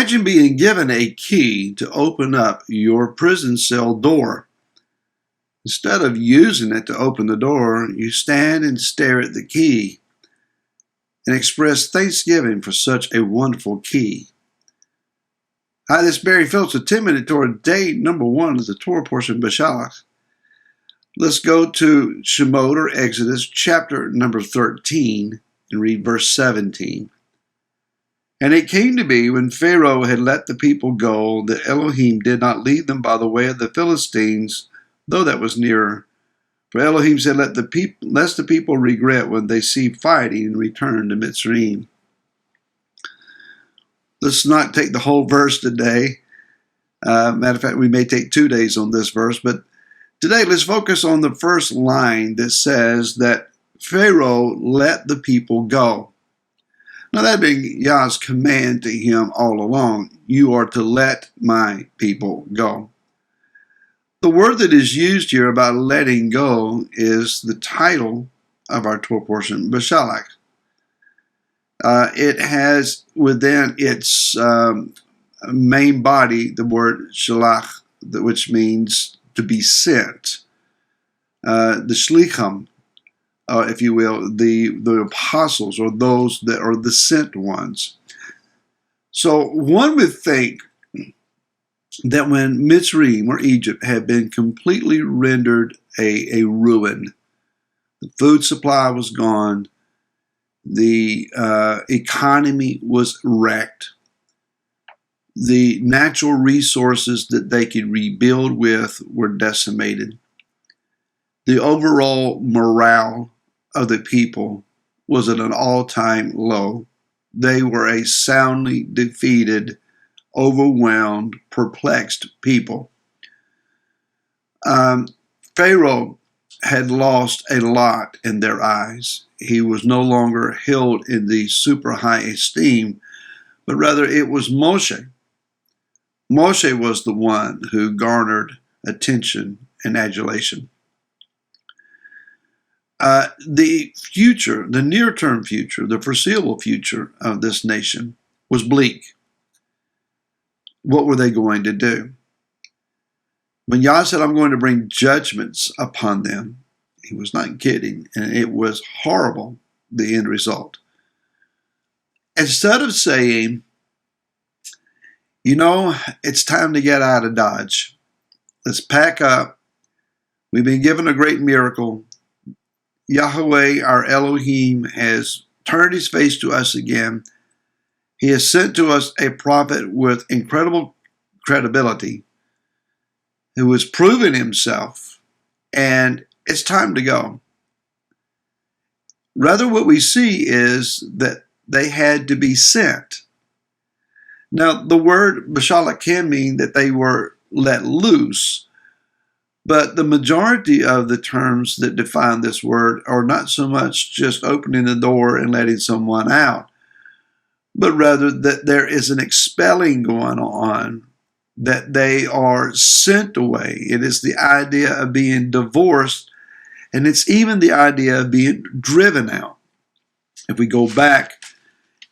Imagine being given a key to open up your prison cell door. Instead of using it to open the door, you stand and stare at the key and express thanksgiving for such a wonderful key. Hi, this is Barry Phillips with 10-Minute Torah, day number 1 of the Torah portion of Beshalach. Let's go to Shemot or Exodus, chapter number 13, and read verse 17. And it came to be when Pharaoh had let the people go, that Elohim did not lead them by the way of the Philistines, though that was nearer. For Elohim said, lest the people regret when they see fighting and return to Mitzrayim. Let's not take the whole verse today. Matter of fact, we may take 2 days on this verse, but today let's focus on the first line that says that Pharaoh let the people go. Now that being Yah's command to him all along, you are to let my people go. The word that is used here about letting go is the title of our Torah portion, Beshalach. It has within its main body the word shalach, which means to be sent. The shlichim, if you will, the apostles, or those that are the sent ones. So one would think that when Mitzrayim, or Egypt, had been completely rendered a ruin, the food supply was gone, the economy was wrecked, the natural resources that they could rebuild with were decimated, the overall morale of the people was at an all-time low. They were a soundly defeated, overwhelmed, perplexed people. Pharaoh had lost a lot in their eyes. He was no longer held in the super high esteem, but rather it was Moshe. Moshe was the one who garnered attention and adulation. The future, the near-term future, the foreseeable future of this nation was bleak. What were they going to do? When Yah said, I'm going to bring judgments upon them, he was not kidding, and it was horrible, the end result. Instead of saying, it's time to get out of Dodge. Let's pack up. We've been given a great miracle. Yahweh, our Elohim, has turned his face to us again. He has sent to us a prophet with incredible credibility who has proven himself, and it's time to go. Rather, what we see is that they had to be sent. Now, the word Beshalach can mean that they were let loose, but the majority of the terms that define this word are not so much just opening the door and letting someone out, but rather that there is an expelling going on, that they are sent away. It is the idea of being divorced, and it's even the idea of being driven out. If we go back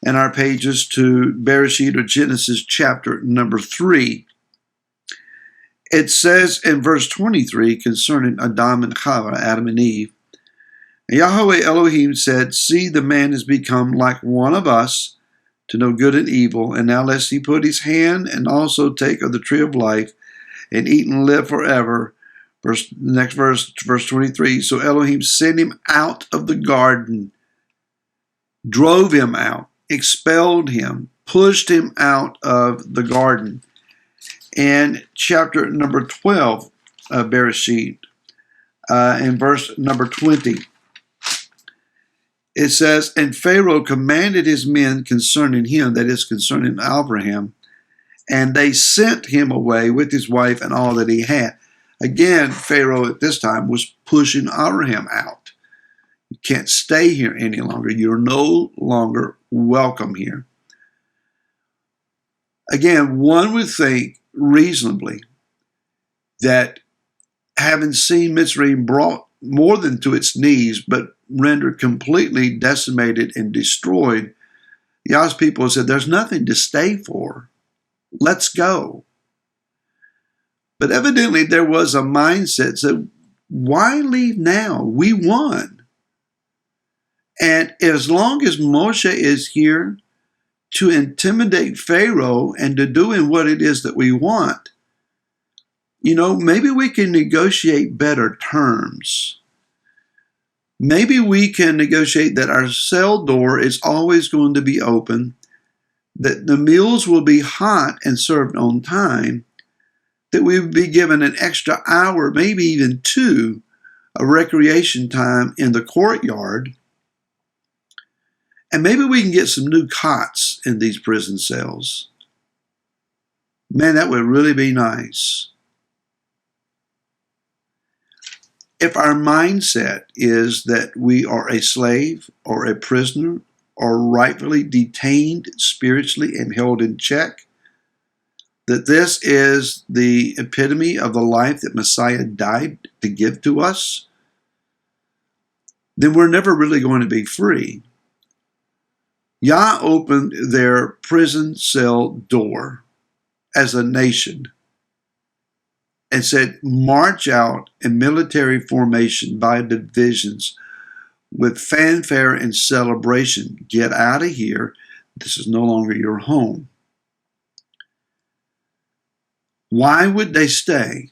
in our pages to Bereshit, or Genesis, chapter number 3, it says in verse 23 concerning Adam and Chava, Adam and Eve, Yahweh Elohim said, see, the man has become like one of us, to know good and evil, and now lest he put his hand and also take of the tree of life and eat and live forever. Next verse 23. So Elohim sent him out of the garden, drove him out, expelled him, pushed him out of the garden. And chapter number 12 of Bereshit, in verse number 20, it says, and Pharaoh commanded his men concerning him, that is, concerning Abraham, and they sent him away with his wife and all that he had. Again, Pharaoh at this time was pushing Abraham out. You can't stay here any longer. You're no longer welcome here. Again, one would think reasonably that having seen Mitzrayim brought more than to its knees, but rendered completely decimated and destroyed, Yah's people said, there's nothing to stay for. Let's go. But evidently there was a mindset that said, why leave now? We won. And as long as Moshe is here to intimidate Pharaoh and to doing what it is that we want, maybe we can negotiate better terms. Maybe we can negotiate that our cell door is always going to be open, that the meals will be hot and served on time, that we would be given an extra hour, maybe even 2, of recreation time in the courtyard. And maybe we can get some new cots in these prison cells. Man, that would really be nice. If our mindset is that we are a slave or a prisoner or rightfully detained spiritually and held in check, that this is the epitome of the life that Messiah died to give to us, then we're never really going to be free. Yah opened their prison cell door as a nation and said, march out in military formation by divisions with fanfare and celebration. Get out of here. This is no longer your home. Why would they stay?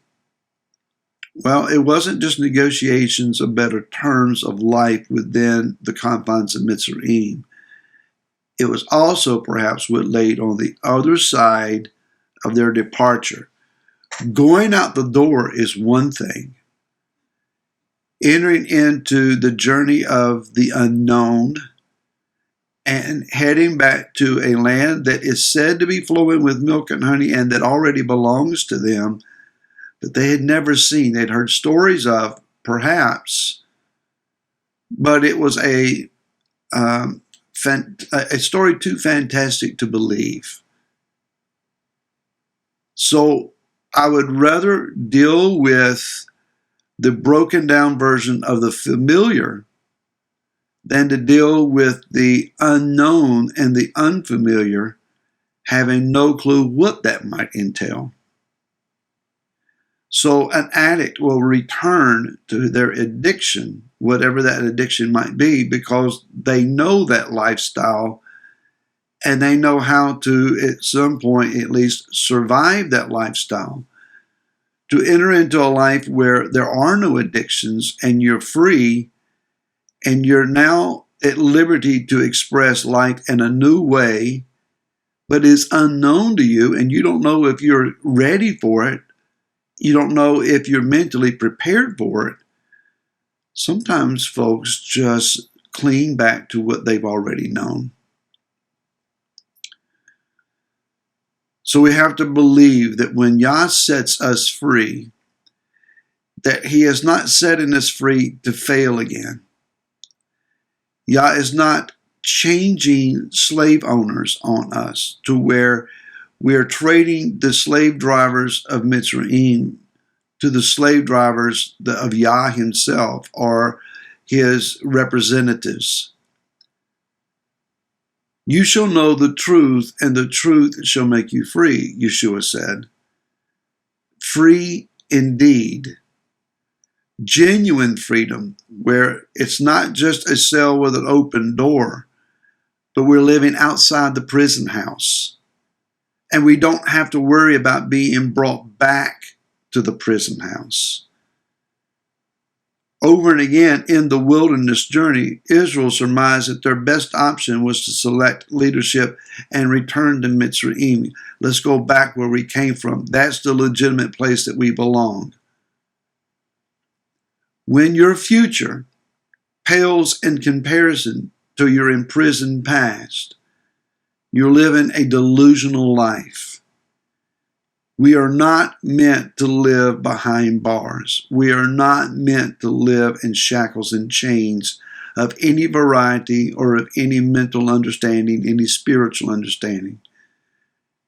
Well, it wasn't just negotiations of better terms of life within the confines of Mitzrayim. It was also perhaps what laid on the other side of their departure. Going out the door is one thing. Entering into the journey of the unknown and heading back to a land that is said to be flowing with milk and honey and that already belongs to them, but they had never seen. They'd heard stories of, perhaps, but it was a story too fantastic to believe. So I would rather deal with the broken down version of the familiar than to deal with the unknown and the unfamiliar, having no clue what that might entail. So an addict will return to their addiction, whatever that addiction might be, because they know that lifestyle and they know how to, at some point at least, survive that lifestyle. To enter into a life where there are no addictions and you're free and you're now at liberty to express life in a new way, but it's unknown to you and you don't know if you're ready for it. You don't know if you're mentally prepared for it. Sometimes folks just cling back to what they've already known. So we have to believe that when Yah sets us free, that He is not setting us free to fail again. Yah is not changing slave owners on us to where we are trading the slave drivers of Mitzrayim to the slave drivers of Yah Himself or His representatives. You shall know the truth, and the truth shall make you free, Yeshua said. Free indeed. Genuine freedom, where it's not just a cell with an open door, but we're living outside the prison house. And we don't have to worry about being brought back to the prison house. Over and again in the wilderness journey, Israel surmised that their best option was to select leadership and return to Mitzrayim. Let's go back where we came from. That's the legitimate place that we belong. When your future pales in comparison to your imprisoned past, you're living a delusional life. We are not meant to live behind bars. We are not meant to live in shackles and chains of any variety or of any mental understanding, any spiritual understanding.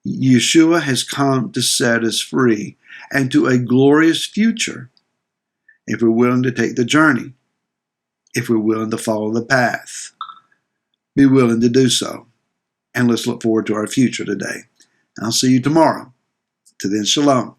Yeshua has come to set us free and to a glorious future if we're willing to take the journey, if we're willing to follow the path. Be willing to do so. And let's look forward to our future today. I'll see you tomorrow. Till then, shalom.